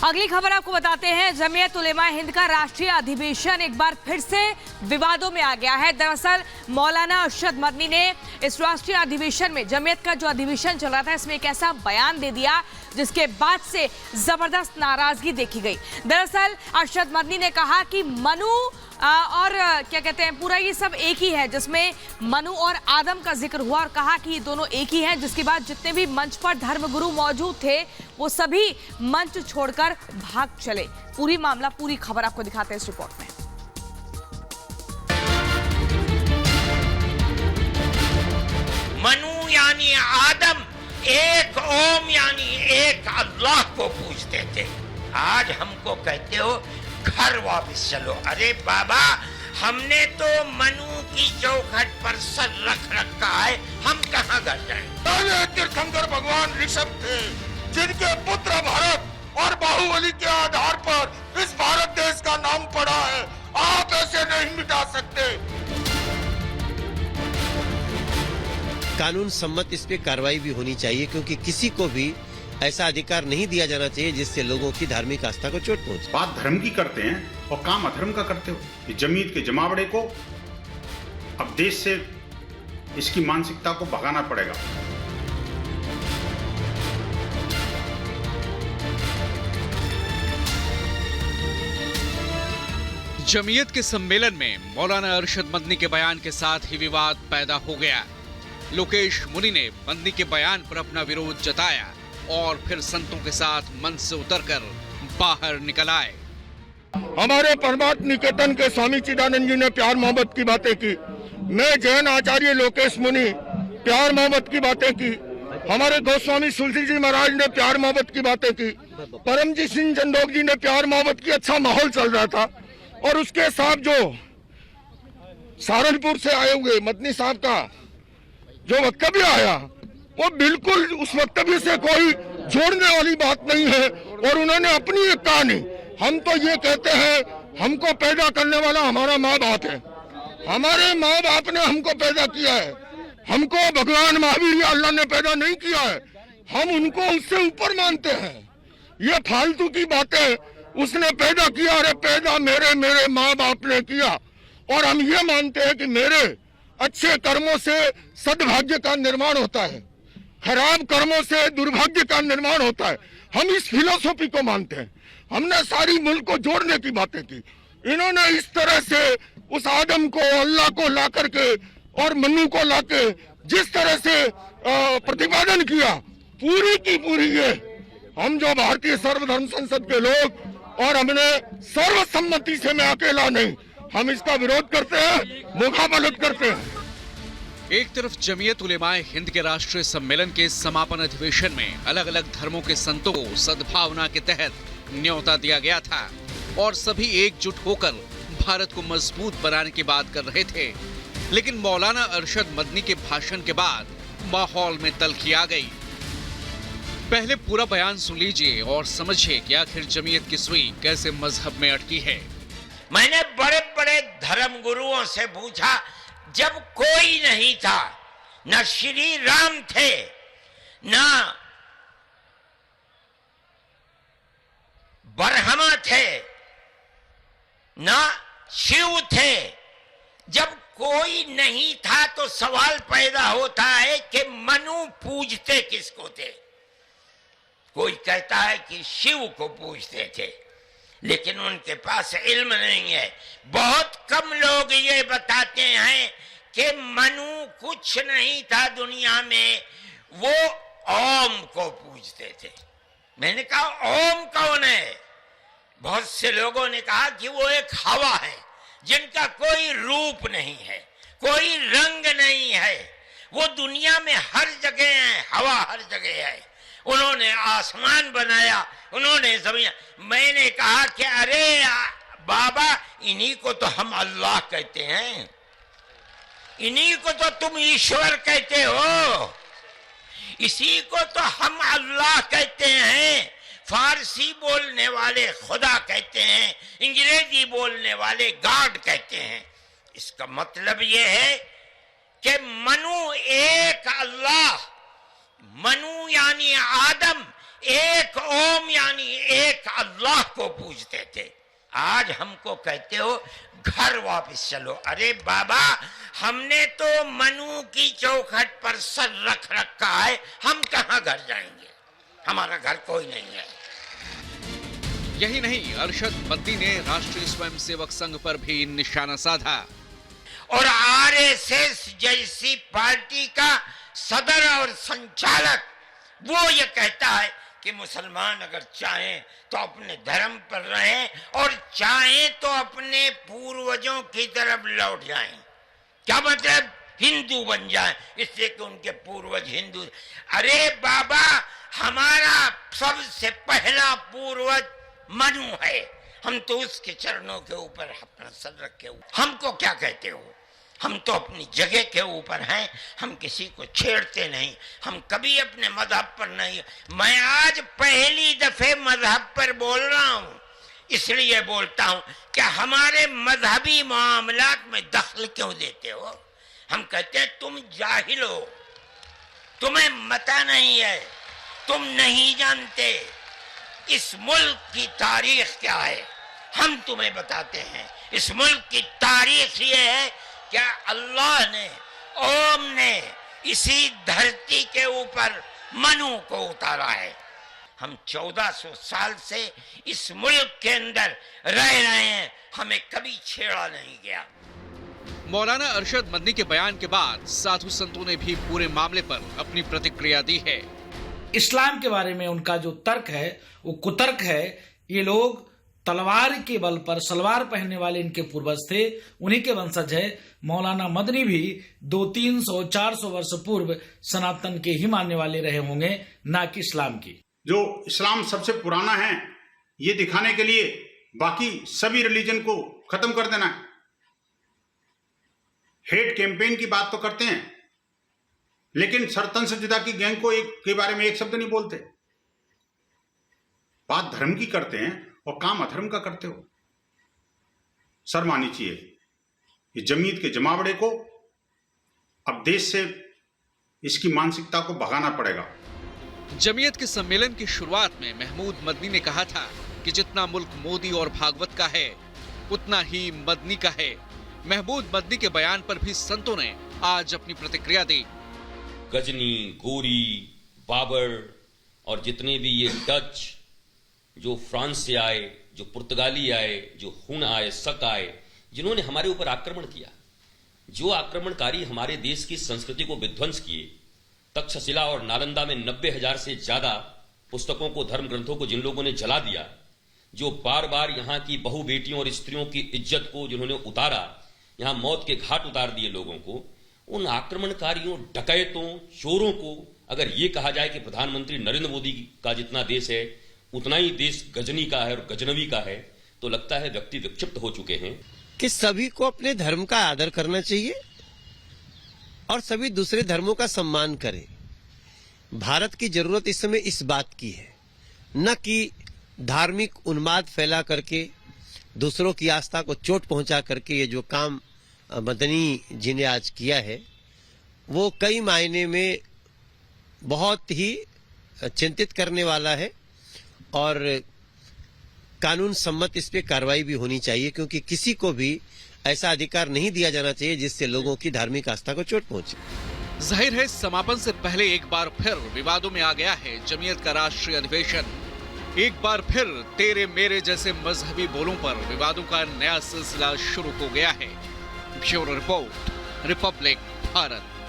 अगली खबर आपको बताते हैं, जमीयत उलेमा हिंद का राष्ट्रीय अधिवेशन एक बार फिर से विवादों में आ गया है। दरअसल मौलाना अरशद मदनी ने इस राष्ट्रीय अधिवेशन में, जमीयत का जो अधिवेशन चल रहा था, इसमें एक ऐसा बयान दे दिया जिसके बाद से जबरदस्त नाराजगी देखी गई। दरअसल अरशद मदनी ने कहा कि मनु और क्या कहते हैं, पूरा ये सब एक ही है, जिसमें मनु और आदम का जिक्र हुआ और कहा कि ये दोनों एक ही हैं। जिसके बाद जितने भी मंच पर धर्मगुरु मौजूद थे वो सभी मंच छोड़कर भाग चले। पूरी मामला, पूरी खबर आपको दिखाते हैं इस रिपोर्ट में। मनु यानी आदम, एक ओम यानी एक अल्लाह को पूजते थे। आज हमको कहते हो घर वापस चलो। अरे बाबा, हमने तो मनु की चौखट पर सर रख रखा है, हम कहाँ घर जाएं? पहले तीर्थंकर भगवान ऋषभ थे, जिनके पुत्र भरत और बाहुबली के आधार पर इस भारत देश का नाम पड़ा है। आप ऐसे नहीं मिटा सकते। कानून सम्मत इस पे कार्रवाई भी होनी चाहिए, क्योंकि किसी को भी ऐसा अधिकार नहीं दिया जाना चाहिए जिससे लोगों की धार्मिक आस्था को चोट पहुंचे। बात धर्म की करते हैं और काम अधर्म का करते हो। ये जमीयत के जमावड़े को अब देश से इसकी मानसिकता को भगाना पड़ेगा। जमीयत के सम्मेलन में मौलाना अरशद मदनी के बयान के साथ ही विवाद पैदा हो गया। लोकेश मुनि ने मदनी के बयान पर अपना विरोध जताया और फिर संतों के साथ मंच से उतरकर बाहर निकल आए। हमारे परमात्म निकेतन के स्वामी चिदानंद जी ने प्यार मोहब्बत की बातें की। मैं जैन आचार्य लोकेश मुनि प्यार मोहब्बत की बातें की। हमारे गोस्वामी तुलसी जी महाराज ने प्यार मोहब्बत की बातें की। परमजीत सिंह चंदोक जी ने प्यार मोहब्बत की। अच्छा माहौल चल रहा था और उसके साथ जो सहारनपुर से आए हुए मदनी साहब का जो वक्तव्य आया, वो बिल्कुल उस वक्तव्य से कोई जोड़ने वाली बात नहीं है। और उन्होंने अपनी एक कहानी, हम तो ये कहते हैं हमको पैदा करने वाला हमारा माँ बाप है। हमारे माँ बाप ने हमको पैदा किया है। हमको भगवान महावीर या अल्लाह ने पैदा नहीं किया है। हम उनको उससे ऊपर मानते हैं। ये फालतू की बातें, उसने पैदा किया, अरे पैदा मेरे माँ बाप ने किया। और हम ये मानते हैं कि मेरे अच्छे कर्मों से सद्भाग्य का निर्माण होता है, खराब कर्मों से दुर्भाग्य का निर्माण होता है। हम इस फिलोसॉफी को मानते हैं। हमने सारी मुल्क को जोड़ने की बातें की। इन्होंने इस तरह से उस आदम को, अल्लाह को ला करके और मनु को लाके जिस तरह से प्रतिपादन किया, पूरी की पूरी ये हम जो भारतीय सर्वधर्म संसद के लोग, और हमने सर्वसम्मति से, मैं अकेला नहीं, हम इसका विरोध करते हैं, मुखाबलत करते हैं। एक तरफ जमीयत उलेमाए हिंद के राष्ट्रीय सम्मेलन के समापन अधिवेशन में अलग अलग धर्मों के संतों को सद्भावना के तहत न्योता दिया गया था और सभी एकजुट होकर भारत को मजबूत बनाने की बात कर रहे थे। लेकिन मौलाना अरशद मदनी के भाषण के बाद माहौल में तल्खी आ गई। पहले पूरा बयान सुन लीजिए और समझिए कि आखिर जमीयत की सुई कैसे मजहब में अटकी है। मैंने बड़े बड़े धर्म गुरुओं से पूछा, जब कोई नहीं था, न श्री राम थे, न ब्रह्मा थे, न शिव थे, जब कोई नहीं था तो सवाल पैदा होता है कि मनु पूजते किसको थे? कोई कहता है कि शिव को पूजते थे, लेकिन उनके पास इल्म नहीं है। बहुत कम लोग ये बताते हैं कि मनु कुछ नहीं था दुनिया में, वो ओम को पूजते थे। मैंने कहा ओम कौन है? बहुत से लोगों ने कहा कि वो एक हवा है जिनका कोई रूप नहीं है, कोई रंग नहीं है, वो दुनिया में हर जगह है, हवा हर जगह है। उन्होंने आसमान बनाया, उन्होंने जमीन। मैंने कहा कि अरे बाबा, इन्हीं को तो हम अल्लाह कहते हैं, इन्हीं को तो तुम ईश्वर कहते हो, इसी को तो हम अल्लाह कहते हैं। फारसी बोलने वाले खुदा कहते हैं, अंग्रेजी बोलने वाले गॉड कहते हैं। इसका मतलब यह है कि मनु एक अल्लाह, मनु यानी आदम, एक ओम यानी एक अल्लाह। पूजते थे, आज हमको कहते हो घर वापस चलो। अरे बाबा, हमने तो मनु की चौखट पर सर रख रखा है, हम कहां घर जाएंगे, हमारा घर कोई नहीं है। यही नहीं, अरशद मदनी ने राष्ट्रीय स्वयंसेवक संघ पर भी निशाना साधा और आरएसएस जैसी पार्टी का सदर और संचालक वो ये कहता है कि मुसलमान अगर चाहें तो अपने धर्म पर रहें और चाहें तो अपने पूर्वजों की तरफ लौट जाएं। क्या मतलब? हिंदू बन जाएं, इसलिए कि उनके पूर्वज हिंदू। अरे बाबा, हमारा सबसे पहला पूर्वज मनु है, हम तो उसके चरणों के ऊपर अपना सर रखे हुए। हमको क्या कहते हो? हम तो अपनी जगह के ऊपर हैं, हम किसी को छेड़ते नहीं, हम कभी अपने मजहब पर नहीं। मैं आज पहली दफे मजहब पर बोल रहा हूं, इसलिए बोलता हूं कि हमारे मजहबी मामलात में दखल क्यों देते हो? हम कहते हैं तुम जाहिल हो, तुम्हें पता नहीं है, तुम नहीं जानते इस मुल्क की तारीख क्या है। हम तुम्हें बताते हैं, इस मुल्क की तारीख ये है क्या अल्लाह ने, ओम ने इसी धरती के ऊपर मनु को उतारा है। हम 1400 साल से इस मुल्क के अंदर रह रहे हैं, हमें कभी छेड़ा नहीं गया। मौलाना अरशद मदनी के बयान के बाद साधु संतों ने भी पूरे मामले पर अपनी प्रतिक्रिया दी है। इस्लाम के बारे में उनका जो तर्क है वो कुतर्क है। ये लोग तलवार के बल पर सलवार पहनने वाले इनके पूर्वज थे, उन्हीं के वंशज है। मौलाना मदनी भी 200-300-400 वर्ष पूर्व सनातन के ही मानने वाले रहे होंगे, ना कि इस्लाम की। जो इस्लाम सबसे पुराना है ये दिखाने के लिए बाकी सभी रिलीजन को खत्म कर देना है। हेट कैंपेन की बात तो करते हैं, लेकिन सरतन से जुदा की गैंग को के बारे में एक शब्द नहीं बोलते। बात धर्म की करते हैं और काम अधर्म का करते हो। शर्म आनी चाहिए। ये जमीयत के जमावड़े को अब देश से इसकी मानसिकता को भगाना पड़ेगा। जमीयत के सम्मेलन की शुरुआत में महमूद मदनी ने कहा था कि जितना मुल्क मोदी और भागवत का है उतना ही मदनी का है। महमूद मदनी के बयान पर भी संतों ने आज अपनी प्रतिक्रिया दी। गजनी, गोरी, बाबर और जितने भी ये डच जो फ्रांस से आए, जो पुर्तगाली आए, जो हुन आए, शक आए, जिन्होंने हमारे ऊपर आक्रमण किया, जो आक्रमणकारी हमारे देश की संस्कृति को विध्वंस किए, तक्षशिला और नालंदा में 90,000 से ज्यादा पुस्तकों को, धर्म ग्रंथों को जिन लोगों ने जला दिया, जो बार बार यहाँ की बहु बेटियों और स्त्रियों की इज्जत को जिन्होंने उतारा, यहाँ मौत के घाट उतार दिए लोगों को, उन आक्रमणकारियों, डकैतों, चोरों को अगर ये कहा जाए कि प्रधानमंत्री नरेंद्र मोदी का जितना देश है उतना ही देश गजनी का है और गजनवी का है, तो लगता है व्यक्ति विक्षिप्त हो चुके हैं। कि सभी को अपने धर्म का आदर करना चाहिए और सभी दूसरे धर्मों का सम्मान करें। भारत की जरूरत इस समय इस बात की है, न कि धार्मिक उन्माद फैला करके दूसरों की आस्था को चोट पहुंचा करके ये जो काम मदनी जी ने आज किया है वो कई मायने में बहुत ही चिंतित करने वाला है और कानून सम्मत इस पे कार्रवाई भी होनी चाहिए, क्योंकि किसी को भी ऐसा अधिकार नहीं दिया जाना चाहिए जिससे लोगों की धार्मिक आस्था को चोट पहुंचे। जाहिर है समापन से पहले एक बार फिर विवादों में आ गया है जमीयत का राष्ट्रीय अधिवेशन। एक बार फिर तेरे मेरे जैसे मजहबी बोलों पर विवादों का नया सिलसिला शुरू हो गया है। Bureau report, Republic Bharat.